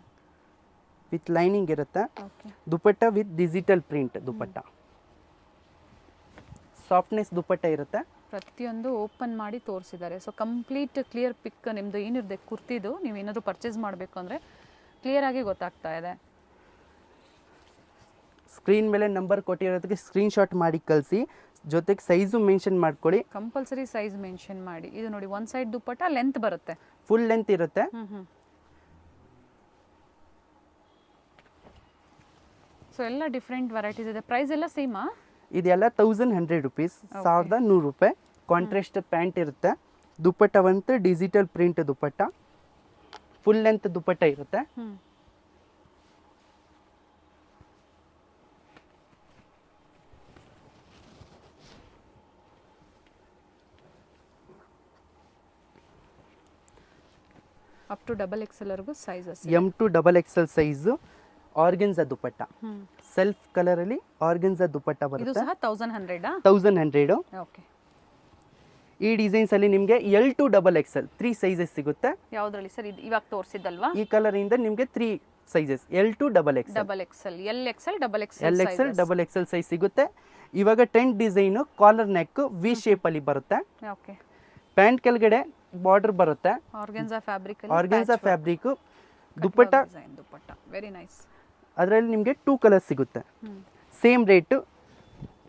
With lining ಇರುತ್ತೆ.
Okay.
Dupatta with digital print dupatta. Softness dupatta ಇರುತ್ತೆ.
ಪ್ರತಿಯೊಂದು ಓಪನ್ ಮಾಡಿ ತೋರಿಸಿದ್ದಾರೆ. ಸೊ ಕಂಪ್ಲೀಟ್ ಕ್ಲಿಯರ್ ಪಿಕ್ ನಿಮ್ಮದು ಏನಿದೆ ಕುರ್ತಿದು, ನೀವು ಏನಾದರೂ ಪರ್ಚೇಸ್ ಮಾಡಬೇಕು ಅಂದರೆ ಕ್ಲಿಯರ್ ಆಗಿ ಗೊತ್ತಾಗ್ತಾ ಇದೆ.
ಸ್ಕ್ರೀನ್ ಮೇಲೆ ನಂಬರ್ ಕೊಟ್ಟಿರೋದಕ್ಕೆ ಸ್ಕ್ರೀನ್ ಶಾಟ್ ಮಾಡಿ ಕಳಿಸಿ. ಜೊತೆಗೆ ಸೈಜು ಮೆನ್ಷನ್ ಮಾಡ್ಕೊಳ್ಳಿ.
ಕಂಪಲ್ಸರಿ ಸೈಜ್ ಮೆನ್ಷನ್ ಮಾಡಿ. ಇದು ನೋಡಿ, ಒನ್ ಸೈಡ್ ದುಪ್ಪಟ್ಟ ಲೆಂತ್ ಬರುತ್ತೆ,
ಫುಲ್ ಲೆಂತ್ ಇರುತ್ತೆ.
ಸೊ ಎಲ್ಲ ಡಿಫ್ರೆಂಟ್ ವೆರೈಟೀಸ್ ಇದೆ. ಪ್ರೈಸ್ ಎಲ್ಲ ಸೇಮಾ?
ಇದೆಲ್ಲ 1100 rupees. 1100 ರೂಪಾಯಿ. ಕಾಂಟ್ರಾಸ್ಟ್ ಪ್ಯಾಂಟ್ ಇರುತ್ತೆ. ದುಪ್ಪಟ್ಟ ಬಂತು digital print dupatta. Full length dupatta ಇರುತ್ತೆ.
ಅಪ್ ಟು XXL ವರೆಗೂ sizes.
M2 XXL size. Organza dupatta. Self colour ಅಲ್ಲಿ ಆರ್ಗನ್ಜಾ ದುಪ್ಪಟ್ಟ
ಇದು
ಬರುತ್ತೆ.
ಸಹ 1100.
1100.
ಓಕೆ.
ಈ ಡಿಸೈನ್ಸ್ ಅಲ್ಲಿ ನಿಮಗೆ L2 XXL 3 ಸೈಜಸ್ ಸಿಗುತ್ತೆ.
ಯಾವುದ್ರಲ್ಲಿ ಸರ್? ಇದು ಇವಾಗ ತೋರಿಸಿದ್ದಲ್ವಾ?
ಈ ಕಲರ್ ಇಂದ ನಿಮಗೆ 3 sizes L2 XXL.
XXL, LXL,
XXL size ಸಿಗುತ್ತೆ. ಇವಾಗ trend design collar neck V shape ಅಲ್ಲಿ ಬರುತ್ತೆ.
ಓಕೆ.
ಪ್ಯಾಂಟ್ ಕೆಳಗಡೆ ಬಾರ್ಡರ್ ಬರುತ್ತೆ.
ಆರ್ಗನ್ಜಾ ಫ್ಯಾಬ್ರಿಕ್ ಅಲ್ಲಿ.
Organza fabric dupatta.
Dupatta very nice.
ಅದರಲ್ಲಿ ನಿಮಗೆ 2 ಕಲರ್ಸ್ ಸಿಗುತ್ತೆ. Same rate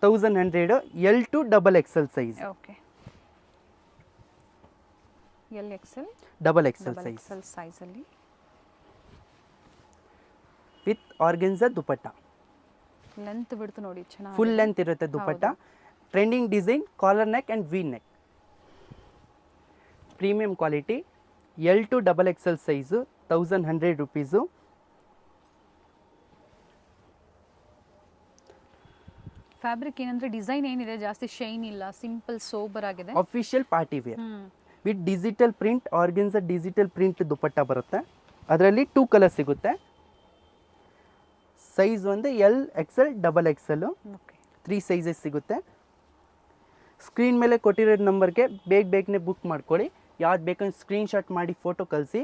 1100. L2 XXL size.
Okay. LXL
XXL
size ಅಲ್ಲಿ
ವಿತ್ ಆರ್ಗನ್ಜಾ ದುಪ್ಪಟ್ಟ.
ಲೆಂತ್ ಬಿಡ್ತು ನೋಡಿ, ಚೆನ್ನಾಗಿ
ಫುಲ್ ಲೆಂತ್ ಇರುತ್ತೆ dupatta. Trending design collar neck and V neck. Premium quality. L2 XXL size 1100 rupees.
Fabric ಏನಂದ್ರೆ design ಏನಿದೆ ಜಾಸ್ತಿ ಶೈನ್ ಇಲ್ಲ, ಸಿಂಪಲ್ ಸೋಬರ್ ಆಗಿದೆ.
Official party wear with digital print. Organza digital print dupatta ಬರುತ್ತೆ. ಅದರಲ್ಲಿ 2 ಕಲರ್ ಸಿಗುತ್ತೆ. ಸೈಜ್ ಒಂದು LXL XXL. 3 ಸೈಜಸ್ ಸಿಗುತ್ತೆ. ಸ್ಕ್ರೀನ್ ಮೇಲೆ ಕೊಟ್ಟಿರೋ ನಂಬರ್ಗೆ ಬೇಗನೆ ಬುಕ್ ಮಾಡ್ಕೊಳ್ಳಿ. ಯಾವ್ದು ಬೇಕಂದ್ರೆ ಸ್ಕ್ರೀನ್ ಶಾಟ್ ಮಾಡಿ ಫೋಟೋ ಕಳಿಸಿ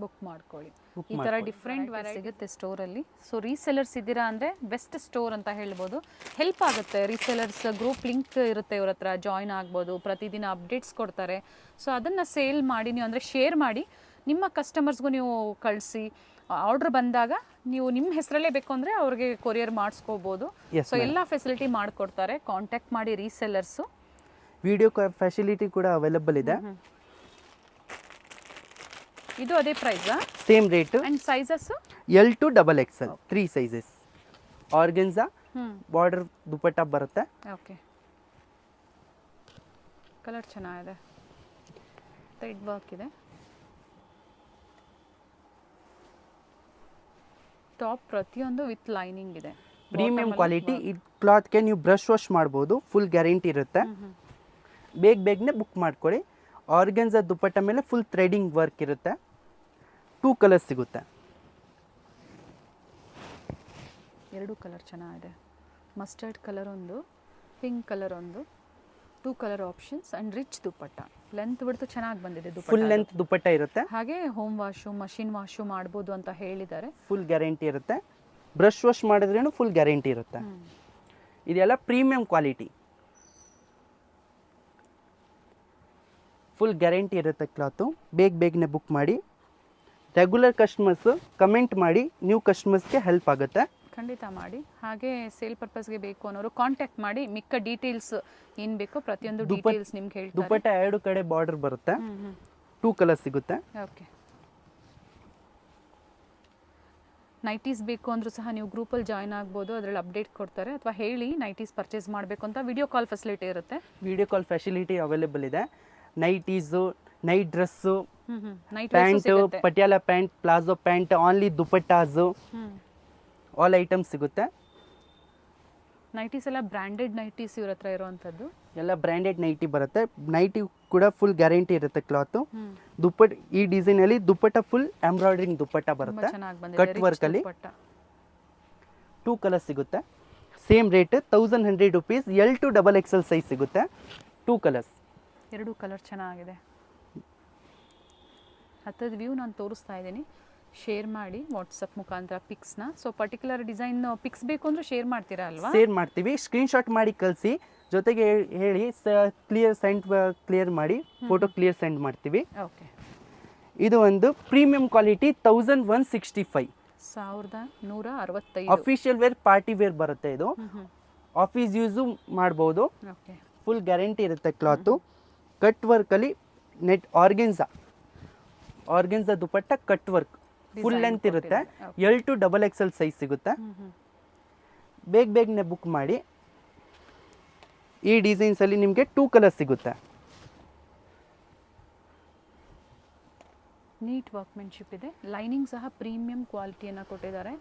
ಬುಕ್ ಮಾಡ್ಕೊಳ್ಳಿ. ಈ ಥರ ಡಿಫ್ರೆಂಟ್ ಸಿಗುತ್ತೆ ಸ್ಟೋರಲ್ಲಿ. ಸೊ ರೀಸೆಲರ್ಸ್ ಇದ್ದೀರಾ ಅಂದರೆ ಬೆಸ್ಟ್ ಸ್ಟೋರ್ ಅಂತ ಹೇಳ್ಬೋದು. ಹೆಲ್ಪ್ ಆಗುತ್ತೆ. ರೀಸೆಲರ್ಸ್ ಗ್ರೂಪ್ ಲಿಂಕ್ ಇರುತ್ತೆ, ಇವ್ರ ಹತ್ರ ಜಾಯ್ನ್ ಆಗ್ಬೋದು. ಪ್ರತಿದಿನ ಅಪ್ಡೇಟ್ಸ್ ಕೊಡ್ತಾರೆ. ಸೊ ಅದನ್ನು ಸೇಲ್ ಮಾಡಿ ನೀವು ಅಂದರೆ ಶೇರ್ ಮಾಡಿ ನಿಮ್ಮ ಕಸ್ಟಮರ್ಸ್ಗೂ ನೀವು ಕಳಿಸಿ. ಆರ್ಡ್ರ್ ಬಂದಾಗ ನೀವು ನಿಮ್ಮ ಹೆಸರಲ್ಲೇ ಬೇಕು ಅಂದರೆ ಅವ್ರಿಗೆ ಕೊರಿಯರ್ ಮಾಡಿಸ್ಕೋಬೋದು. ಸೊ ಎಲ್ಲ ಫೆಸಿಲಿಟಿ ಮಾಡಿಕೊಡ್ತಾರೆ. ಕಾಂಟ್ಯಾಕ್ಟ್ ಮಾಡಿ ರೀಸೆಲರ್ಸು.
ವಿಡಿಯೋ ಫೆಸಿಲಿಟಿ ಕೂಡ ಅವೈಲಬಲ್ ಇದೆ.
ಇದು ಅದೇ ಪ್ರೈಸಾ?
Same rate.
And sizes
L2 XXL 3 sizes. Organza border dupatta ಬರುತ್ತೆ.
ಓಕೆ. ಕಲರ್ ಚೆನ್ನಾಗಿದೆ. ಥ್ರೆಡ್ ವರ್ಕ್ ಇದೆ. ಟಾಪ್ ಪ್ರತಿಯೊಂದು ವಿತ್ ಲೈನಿಂಗ್ ಇದೆ.
Premium quality. ಈ ಕ್ಲಾತ್ಗೆ ನೀವು ಬ್ರಷ್ ವಾಶ್ ಮಾಡ್ಬೋದು, ಫುಲ್ ಗ್ಯಾರಂಟಿ ಇರುತ್ತೆ. ಬೇಗನೆ ಬುಕ್ ಮಾಡ್ಕೊಳ್ಳಿ. ಆರ್ಗೆನ್ಸಾ ದುಪ್ಪಟ್ಟ ಮೇಲೆ ಫುಲ್ ಥ್ರೆಡಿಂಗ್ ವರ್ಕ್ ಇರುತ್ತೆ. 2 ಕಲರ್ಸ್ ಸಿಗುತ್ತೆ.
2 ಕಲರ್ ಚೆನ್ನಾಗಿದೆ. ಮಸ್ಟರ್ಡ್ ಕಲರ್ ಒಂದು, ಪಿಂಕ್ ಕಲರ್ ಒಂದು, 2 colour options and rich dupatta. Length ಬಿಡ್ತು ಚೆನ್ನಾಗಿ ಬಂದಿದೆ ದುಪ್ಪಟ್ಟ.
ಫುಲ್ ಲೆಂತ್ ದುಪ್ಪಟ್ಟ ಇರುತ್ತೆ.
ಹಾಗೆ ಹೋಮ್ ವಾಶು, ಮಷಿನ್ ವಾಶು ಮಾಡ್ಬೋದು ಅಂತ ಹೇಳಿದ್ದಾರೆ.
ಫುಲ್ ಗ್ಯಾರಂಟಿ ಇರುತ್ತೆ. ಬ್ರಷ್ ವಾಶ್ ಮಾಡಿದ್ರೇನು ಫುಲ್ ಗ್ಯಾರಂಟಿ ಇರುತ್ತೆ. ಇದೆಲ್ಲ ಪ್ರೀಮಿಯಂ ಕ್ವಾಲಿಟಿ, ಫುಲ್ ಗ್ಯಾರಂಟಿ ಇರುತ್ತೆ ಕ್ಲಾತು. ಬೇಗನೆ ಬುಕ್ ಮಾಡಿ. ರೆಗ್ಯುಲರ್ ಕಸ್ಟಮರ್ಸ್ ಕಮೆಂಟ್ ಮಾಡಿ, ನ್ಯೂ ಕಸ್ಟಮರ್ಸ್ಗೆ ಹೆಲ್ಪ್ ಆಗುತ್ತೆ.
ಖಂಡಿತ ಮಾಡಿ. ಹಾಗೆ ಸೇಲ್ ಪರ್ಪಸ್ಗೆ ಬೇಕು ಅನ್ನೋರು ಕಾಂಟ್ಯಾಕ್ಟ್ ಮಾಡಿ. ಮಿಕ್ಕ ಡೀಟೇಲ್ಸ್ ಏನು ಬೇಕೋ ಪ್ರತಿಯೊಂದು ಡೀಟೇಲ್ಸ್ ನಿಮ್ಗೆ ಹೇಳ್ತಾರೆ.
ದುಪ್ಪಟ್ಟ 2 ಕಡೆ ಬಾರ್ಡರ್ ಬರುತ್ತೆ. 2 ಕಲರ್ ಸಿಗುತ್ತೆ.
ಓಕೆ. ನೈಟೀಸ್ ಬೇಕು ಅಂದರೂ ಸಹ ನೀವು ಗ್ರೂಪಲ್ಲಿ ಜಾಯ್ನ್ ಆಗ್ಬೋದು. ಅದರಲ್ಲಿ ಅಪ್ಡೇಟ್ ಕೊಡ್ತಾರೆ. ಅಥವಾ ಹೇಳಿ ನೈಟೀಸ್ ಪರ್ಚೇಸ್ ಮಾಡಬೇಕು ಅಂತ. ವಿಡಿಯೋ ಕಾಲ್ ಫೆಸಿಲಿಟಿ ಇರುತ್ತೆ.
ವಿಡಿಯೋ ಕಾಲ್ ಫೆಸಿಲಿಟಿ ಅವೈಲೇಬಲ್ ಇದೆ. Nighties, night dress,
night
pant, Patiala pant, palazzo pant, only dupattas, all items ಸಿಗುತ್ತೆ.
ನೈಟೀಸ್ ಎಲ್ಲ ಬ್ರ್ಯಾಂಡೆಡ್ ನೈಟೀಸ್ ಇವ್ರ ಹತ್ರ ಇರೋವಂಥದ್ದು.
ಎಲ್ಲ ಬ್ರ್ಯಾಂಡೆಡ್ ನೈಟಿ ಬರುತ್ತೆ. ನೈಟಿ ಕೂಡ ಫುಲ್ ಗ್ಯಾರಂಟಿ ಇರುತ್ತೆ ಕ್ಲಾತು. ದುಪ್ಪಟ್ಟ ಈ ಡಿಸೈನಲ್ಲಿ ದುಪ್ಪಟ್ಟ ಫುಲ್ ಎಂಬ್ರಾಯ್ಡ್ರಿಂಗ್ ದುಪ್ಪಟ್ಟ ಬರುತ್ತೆ. ಕಟ್ ವರ್ಕಲ್ಲಿ 2 ಕಲರ್ ಸಿಗುತ್ತೆ. Same rate 1100 rupees. L to XXL size ಸಿಗುತ್ತೆ. 2 ಕಲರ್ಸ್.
2 ಕಲರ್ ಚೆನ್ನಾಗಿದೆ. ಹತ್ತದ ವ್ಯೂ ನಾನು ತೋರಿಸ್ತಾ ಇದ್ದೀನಿ. ಶೇರ್ ಮಾಡಿ ವಾಟ್ಸಪ್ ಮುಖಾಂತರ ಪಿಕ್ಸ್ನ. ಸೊ ಪರ್ಟಿಕ್ಯುಲರ್ ಡಿಸೈನ್ ಪಿಕ್ಸ್ ಬೇಕು ಅಂದ್ರೆ ಶೇರ್ ಮಾಡ್ತೀರಾ ಅಲ್ವಾ?
ಶೇರ್ ಮಾಡ್ತೀವಿ. ಸ್ಕ್ರೀನ್ಶಾಟ್ ಮಾಡಿ ಕಳಿಸಿ. ಜೊತೆಗೆ ಹೇಳಿ ಕ್ಲಿಯರ್ ಮಾಡಿ ಫೋಟೋ ಕ್ಲಿಯರ್ ಸೆಂಡ್ ಮಾಡ್ತೀವಿ.
ಓಕೆ.
ಇದು ಒಂದು premium quality 1165.
1165.
Official wear, party wear ಬರುತ್ತೆ. ಇದು ಆಫೀಸ್ ಯೂಸು ಮಾಡ್ಬೋದು.
ಓಕೆ.
ಫುಲ್ ಗ್ಯಾರಂಟಿ ಇರುತ್ತೆ ಕ್ಲಾತು. ಕಟ್ ವರ್ಕಲ್ಲಿ net organza dupatta cut work full length ಇರುತ್ತೆ. L to XXL ಸೈಜ್ ಸಿಗುತ್ತೆ. ಬೇಗನೆ ಬುಕ್ ಮಾಡಿ. ಈ ಡಿಸೈನ್ಸಲ್ಲಿ ನಿಮಗೆ 2 ಕಲರ್ ಸಿಗುತ್ತೆ.
ನೀಟ್ ವರ್ಕ್ಮೆನ್ಶಿಪ್ ಇದೆ. ಲೈನಿಂಗ್ ಸಹ ಪ್ರೀಮಿಯಂ ಕ್ವಾಲಿಟಿಯನ್ನು ಕೊಟ್ಟಿದ್ದಾರೆ.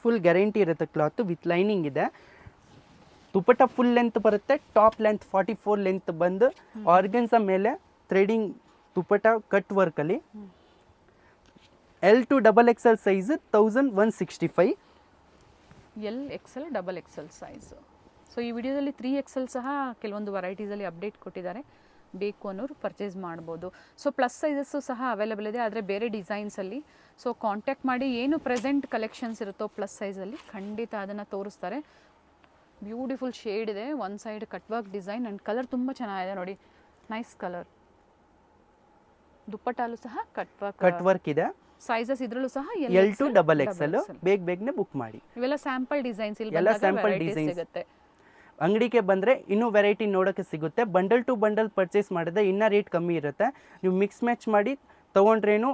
ಫುಲ್ ಗ್ಯಾರಂಟಿ ಇರುತ್ತೆ ಕ್ಲಾತು. ವಿತ್ ಲೈನಿಂಗ್ ಇದೆ. ದುಪ್ಪಟ್ಟ ಫುಲ್ ಲೆಂತ್ ಬರುತ್ತೆ. ಟಾಪ್ ಲೆಂತ್ 44 ಲೆಂತ್ ಬಂದು ಆರ್ಗೆನ್ಸಾ ಮೇಲೆ ಥ್ರೆಡಿಂಗ್ ದುಪ್ಪಟ್ಟ ಕಟ್ ವರ್ಕಲ್ಲಿ. L to XXL size 1165.
LXL XXL size. So ಈ ವಿಡಿಯೋದಲ್ಲಿ 3XL ಸಹ ಕೆಲವೊಂದು ವೆರೈಟೀಸಲ್ಲಿ ಅಪ್ಡೇಟ್ ಕೊಟ್ಟಿದ್ದಾರೆ. ಬೇಕು ಅನ್ನೋರು ಪರ್ಚೇಸ್ ಮಾಡ್ಬೋದು. ಸೊ ಪ್ಲಸ್ ಸೈಜಸ್ಸು ಸಹ ಅವೈಲೇಬಲ್ ಇದೆ, ಆದರೆ ಬೇರೆ ಡಿಸೈನ್ಸಲ್ಲಿ. ಸೊ ಕಾಂಟ್ಯಾಕ್ಟ್ ಮಾಡಿ. ಏನು ಪ್ರೆಸೆಂಟ್ ಕಲೆಕ್ಷನ್ಸ್ ಇರುತ್ತೋ ಪ್ಲಸ್ ಸೈಜಲ್ಲಿ ಖಂಡಿತ ಅದನ್ನು ತೋರಿಸ್ತಾರೆ. ಬ್ಯೂಟಿಫುಲ್ ಶೇಡ್ ಇದೆ. One side cut work design and colour ತುಂಬ ಚೆನ್ನಾಗಿದೆ ನೋಡಿ. Nice colour. ದುಪ್ಪಟ್ಟಾಲು ಸಹ ಕಟ್ ವರ್ಕ್
ಇದೆ.
ಸೈಜಸ್ ಇದ್ರಲ್ಲೂ ಸಹ
L to XXL. ಬೇಗನೆ ಬುಕ್ ಮಾಡಿ.
ಇವೆಲ್ಲ ಸ್ಯಾಂಪಲ್ ಡಿಸೈನ್ಸ್.
ಎಲ್ಲ ಸ್ಯಾಂಪಲ್ ಡಿಸೈನ್ಸ್ ಸಿಗುತ್ತೆ. ಅಂಗಡಿಗೆ ಬಂದರೆ ಇನ್ನೂ ವೆರೈಟಿ ನೋಡೋಕ್ಕೆ ಸಿಗುತ್ತೆ. ಬಂಡಲ್ ಟು ಬಂಡಲ್ ಪರ್ಚೇಸ್ ಮಾಡಿದ್ರೆ ಇನ್ನೂ ರೇಟ್ ಕಮ್ಮಿ ಇರುತ್ತೆ. ನೀವು ಮಿಕ್ಸ್ ಮ್ಯಾಚ್ ಮಾಡಿ ತೊಗೊಂಡ್ರೇನು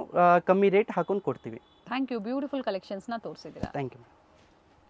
ಕಮ್ಮಿ ರೇಟ್ ಹಾಕೊಂಡು ಕೊಡ್ತೀವಿ.
Thank you. ಬ್ಯೂಟಿಫುಲ್ ಕಲೆಕ್ಷನ್ಸ್ನ ತೋರಿಸಿದ್ದೀರಾ.
Thank you.